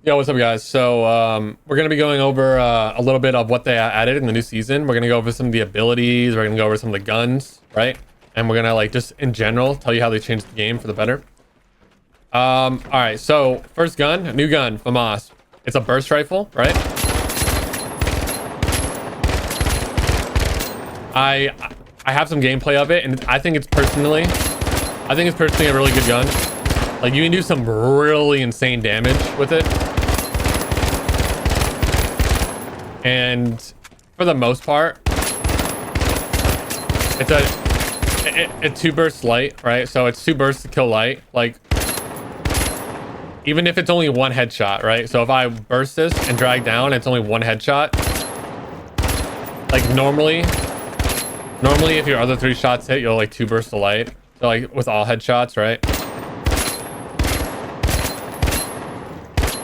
Yo, what's up, guys? So, we're gonna be going over a little bit of what they added in the new season. We're gonna go over some of the abilities. We're gonna go over some of the guns, right? And we're gonna like just in general tell you how they changed the game for the better. All right. So, first gun, new gun, Famas. It's a burst rifle, right? I have some gameplay of it, and I think it's personally a really good gun. Like, you can do some really insane damage with it. And for the most part, it's a two burst light, right? So it's two bursts to kill light. Like, even if it's only one headshot, right? So if I burst this and drag down, it's only one headshot. Like normally if your other three shots hit, you'll like two bursts of light. So like with all headshots, right?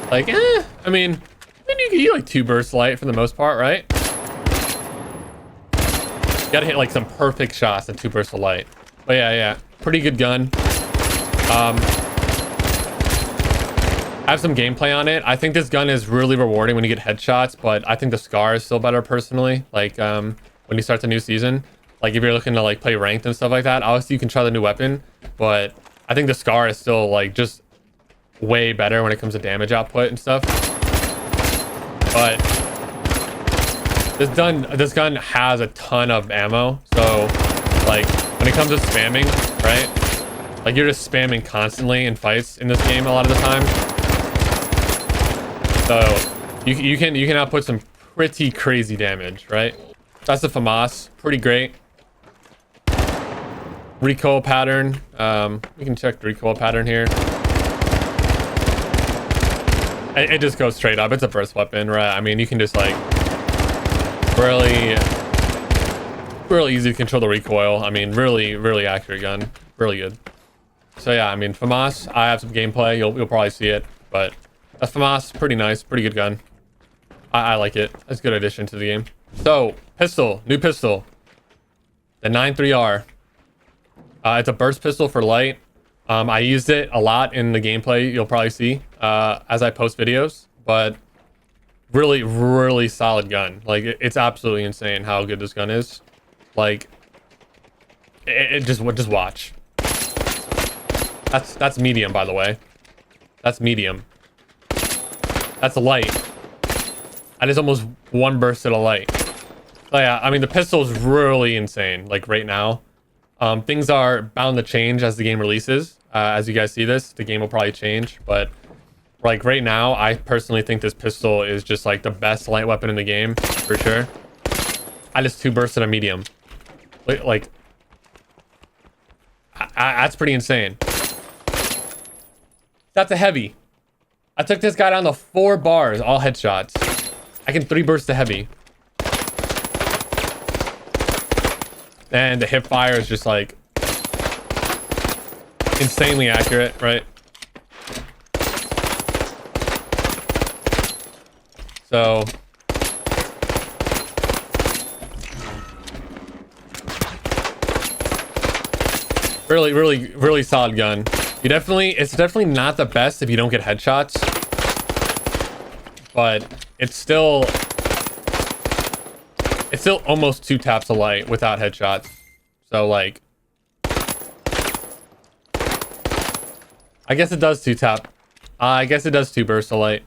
Like, I mean you can get like two bursts of light for the most part, right? You gotta hit like some perfect shots and two bursts of light. But yeah, pretty good gun. I have some gameplay on it. I think this gun is really rewarding when you get headshots, but I think the SCAR is still better personally. Like, when you start the new season, like if you're looking to like play ranked and stuff like that, obviously you can try the new weapon, but I think the SCAR is still like just way better when it comes to damage output and stuff. But this gun has a ton of ammo, so like when it comes to spamming, right? Like you're just spamming constantly in fights in this game a lot of the time. So you can output some pretty crazy damage, right? That's the Famas, pretty great. Recoil pattern. We can check the recoil pattern here. It just goes straight up. It's a burst weapon, right? I mean, you can just like really easy to control the recoil. I mean, really accurate gun, really good. So yeah, I mean, Famas. I have some gameplay. You'll probably see it, but. That's Famas, pretty nice, pretty good gun. I like it. It's a good addition to the game. So, pistol, new pistol. The 9.3R. It's a burst pistol for light. I used it a lot in the gameplay, you'll probably see, as I post videos. But really solid gun. Like, it's absolutely insane how good this gun is. Like, just watch. That's medium, by the way. That's medium. That's a light. That is almost one burst of a light. So yeah, I mean, the pistol is really insane, like right now. Things are bound to change as the game releases. As you guys see this, the game will probably change. But like right now, I personally think this pistol is just like the best light weapon in the game, for sure. I just two bursted a medium. Like, that's pretty insane. That's a heavy. I took this guy down to 4 bars, all headshots. I can 3 burst to heavy. And the hip fire is just like insanely accurate, right? So really solid gun. It's definitely not the best if you don't get headshots, but it's still almost 2 taps of light without headshots. So like, I guess it does 2 tap. I guess it does 2 bursts of light,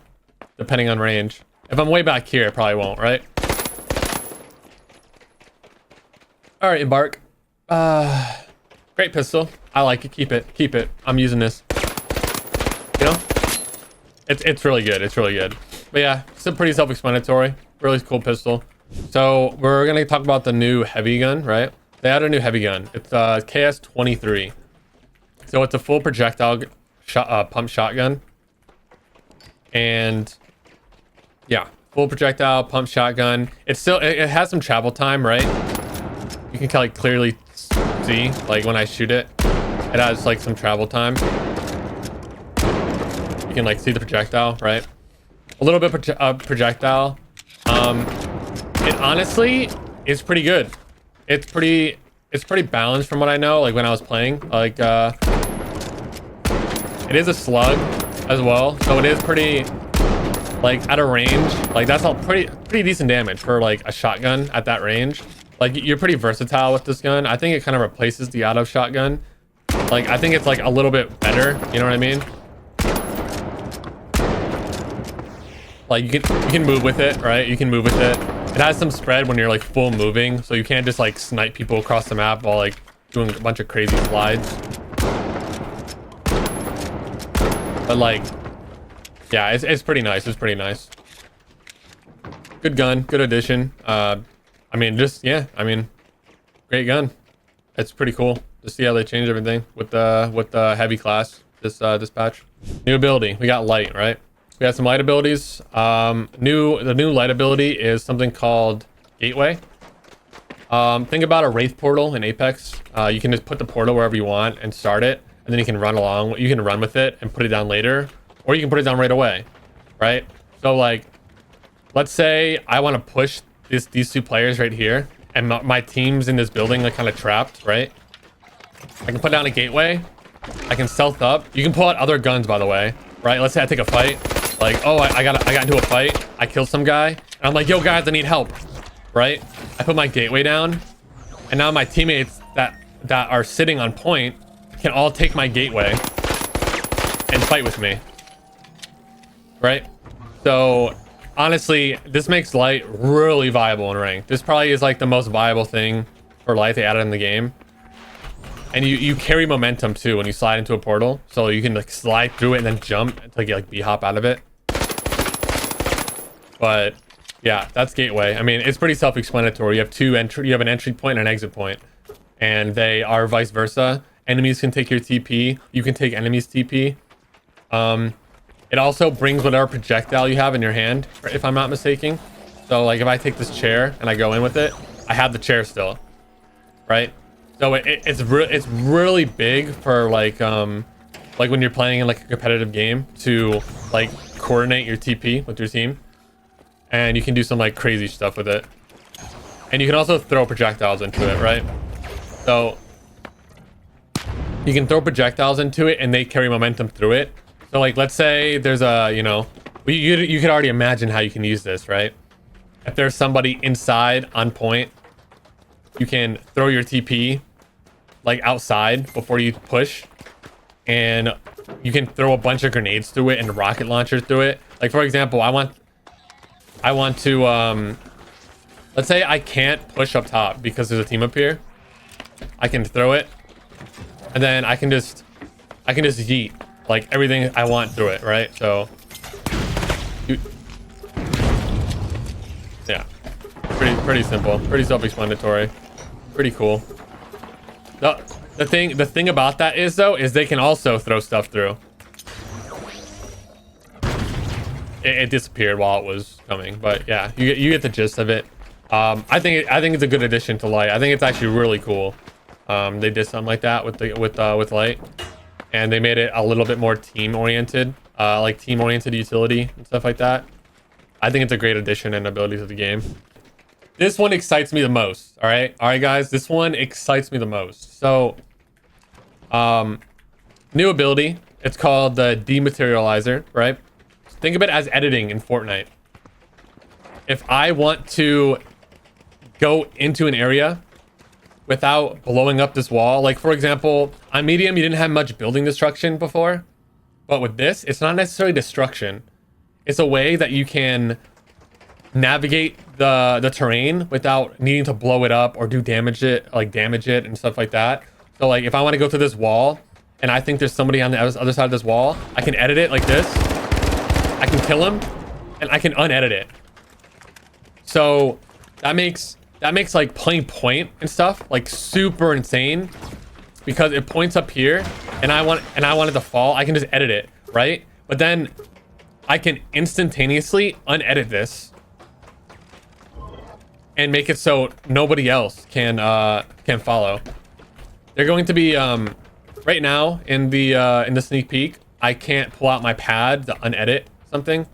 depending on range. If I'm way back here, it probably won't, right? All right, embark. Great pistol. I like it. Keep it. I'm using this. You know, it's really good. It's really good. But yeah, it's a pretty self-explanatory. Really cool pistol. So we're gonna talk about the new heavy gun, right? They added a new heavy gun. It's KS-23. So it's a full projectile pump shotgun. And yeah, full projectile pump shotgun. It has some travel time, right? You can like clearly see, like when I shoot it, it has like some travel time. You can like see the projectile, right? A little bit projectile. It honestly is pretty good. It's pretty balanced from what I know. Like when I was playing, like it is a slug as well, so it is pretty like at a range, like that's all pretty decent damage for like a shotgun at that range. Like you're pretty versatile with this gun. I think it kind of replaces the auto shotgun. Like I think it's like a little bit better, you know what I mean? Like you can move with it, right? You can move with it. It has some spread when you're like full moving, so you can't just like snipe people across the map while like doing a bunch of crazy slides. But like, yeah, it's pretty nice. It's pretty nice. Good gun, good addition. I mean, just yeah, I mean, great gun. It's pretty cool to see how they change everything with the heavy class this patch. New ability, we got light, right? We got some light abilities. The new light ability is something called Gateway. Think about a Wraith portal in Apex. You can just put the portal wherever you want and start it, and then you can run along. You can run with it and put it down later, or you can put it down right away, right? So like, let's say I want to push these two players right here, and my team's in this building, like kind of trapped, right? I can put down a gateway. I can stealth up. You can pull out other guns, by the way, right? Let's say I take a fight. Like, oh, I got into a fight. I killed some guy, and I'm like, yo, guys, I need help, right? I put my gateway down, and now my teammates that are sitting on point can all take my gateway and fight with me, right? So honestly, this makes light really viable in rank. This probably is like the most viable thing for light they added in the game. And you carry momentum too when you slide into a portal, so you can like slide through it and then jump to get like b-hop out of it. But yeah, that's gateway. I mean, it's pretty self-explanatory. You have an entry point and an exit point, and they are vice versa. Enemies can take your TP. You can take enemies TP. It also brings whatever projectile you have in your hand, if I'm not mistaken. So like if I take this chair and I go in with it, I have the chair still, right? So it's really big for like when you're playing in like a competitive game to like coordinate your TP with your team, and you can do some like crazy stuff with it. And you can also throw projectiles into it, right? So you can throw projectiles into it and they carry momentum through it. So like, let's say there's a, you know, you could already imagine how you can use this, right? If there's somebody inside on point, you can throw your TP like outside before you push, and you can throw a bunch of grenades through it and rocket launchers through it. Like for example, I want to let's say I can't push up top because there's a team up here. I can throw it, and then I can just yeet like everything I want through it, right? So yeah, pretty simple, pretty self-explanatory, pretty cool. The thing about that is though, is they can also throw stuff through. It disappeared while it was coming, but yeah, you get the gist of it. I think it's a good addition to light. I think it's actually really cool. They did something like that with light, and they made it a little bit more team oriented, like team oriented utility and stuff like that. I think it's a great addition and ability to the game. This one excites me the most. All right, guys, this one excites me the most. So, new ability. It's called the Dematerializer, right? Think of it as editing in Fortnite. If I want to go into an area without blowing up this wall, like for example, on medium, you didn't have much building destruction before, but with this, it's not necessarily destruction. It's a way that you can navigate the terrain without needing to blow it up or damage it and stuff like that. So like if I want to go to this wall and I think there's somebody on the other side of this wall, I can edit it like this. I can kill him and I can unedit it. So that makes like playing point and stuff like super insane, because it points up here and I want it to fall. I can just edit it, right? But then I can instantaneously unedit this and make it so nobody else can follow. They're going to be right now in the sneak peek. I can't pull out my pad to unedit something.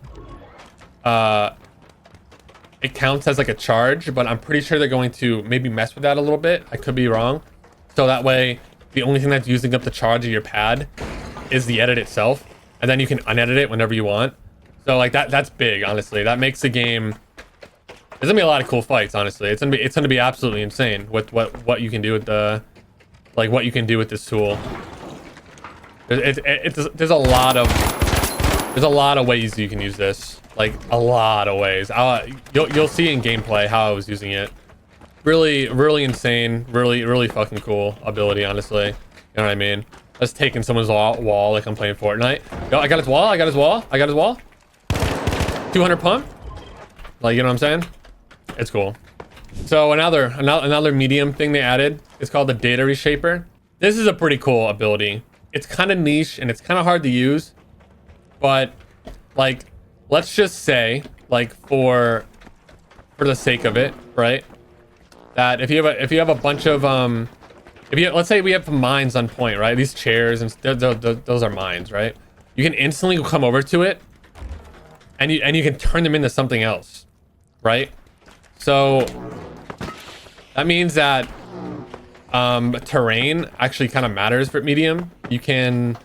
It counts as like a charge, but I'm pretty sure they're going to maybe mess with that a little bit. I could be wrong. So that way, the only thing that's using up the charge of your pad is the edit itself, and then you can unedit it whenever you want. So like that's big, honestly. That makes the game. There's gonna be a lot of cool fights, honestly. It's gonna be absolutely insane with what you can do with the, like what you can do with this tool. There's a lot of ways you can use this, like a lot of ways. You'll see in gameplay how I was using it. Really insane, really fucking cool ability, honestly. You know what I mean? Just taking someone's wall like I'm playing Fortnite. Yo, I got his wall. I got his wall. 200 pump. Like, you know what I'm saying? It's cool. So another medium thing they added is called the data reshaper. This is a pretty cool ability. It's kind of niche and it's kind of hard to use, but like, let's just say, like for the sake of it, right? That if you have a bunch of let's say we have mines on point, right? These chairs and those are mines, right? You can instantly come over to it, and you can turn them into something else, right? So that means that terrain actually kind of matters for medium. You can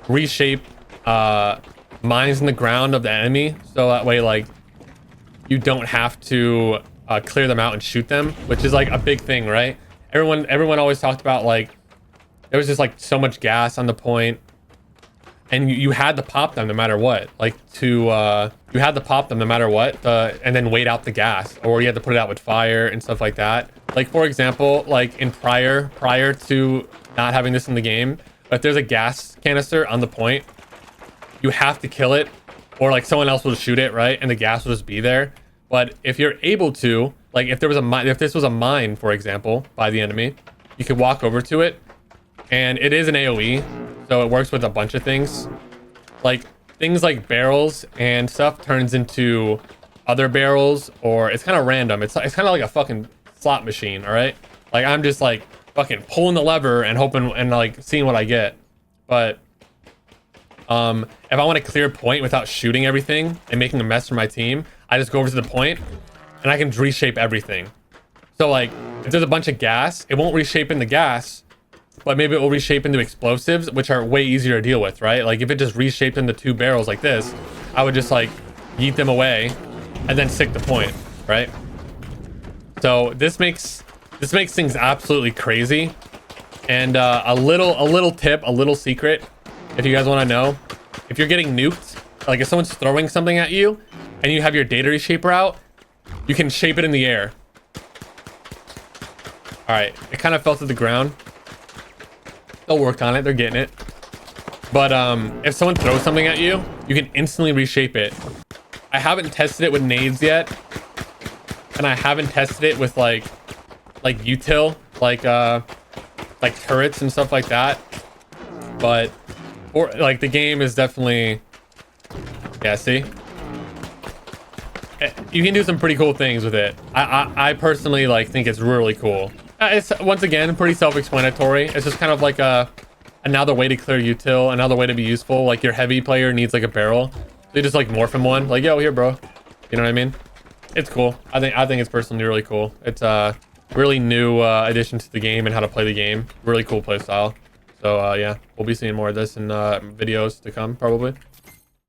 reshape mines in the ground of the enemy, so that way like you don't have to clear them out and shoot them, which is like a big thing, right? Everyone always talked about like there was just like so much gas on the point, and you had to pop them no matter what, like you had to pop them no matter what, and then wait out the gas, or you had to put it out with fire and stuff like that. Like for example, like in prior to not having this in the game, if there's a gas canister on the point, you have to kill it, or like someone else will shoot it, right? And the gas will just be there. But if you're able to, like if this was a mine, for example, by the enemy, you could walk over to it, and it is an AoE, so it works with a bunch of things. Like things like barrels and stuff turns into other barrels, or it's kind of random. It's kind of like a fucking slot machine, all right? Like I'm just like fucking pulling the lever and hoping and like seeing what I get. But if I want to clear point without shooting everything and making a mess for my team, I just go over to the point and I can reshape everything. So like if there's a bunch of gas, it won't reshape into gas, but maybe it will reshape into explosives, which are way easier to deal with, right? Like if it just reshaped into 2 barrels like this, I would just like yeet them away and then stick the point, right? So this makes things absolutely crazy. And a little tip, a little secret, if you guys want to know, if you're getting nuked, like if someone's throwing something at you and you have your data reshaper out, you can shape it in the air. All right, it kind of fell to the ground. They'll work on it, they're getting it. But if someone throws something at you, you can instantly reshape it. I haven't tested it with nades yet, and I haven't tested it with like util, like turrets and stuff like that. But or like the game is definitely, yeah, see, you can do some pretty cool things with it. I personally like think it's really cool. It's once again pretty self-explanatory. It's just kind of like another way to clear util, another way to be useful. Like your heavy player needs like a barrel, so you just like morph him one, like, yo, here bro, you know what I mean? It's cool. I think it's personally really cool. It's a really new addition to the game and how to play the game. Really cool play style. So yeah, we'll be seeing more of this in videos to come probably.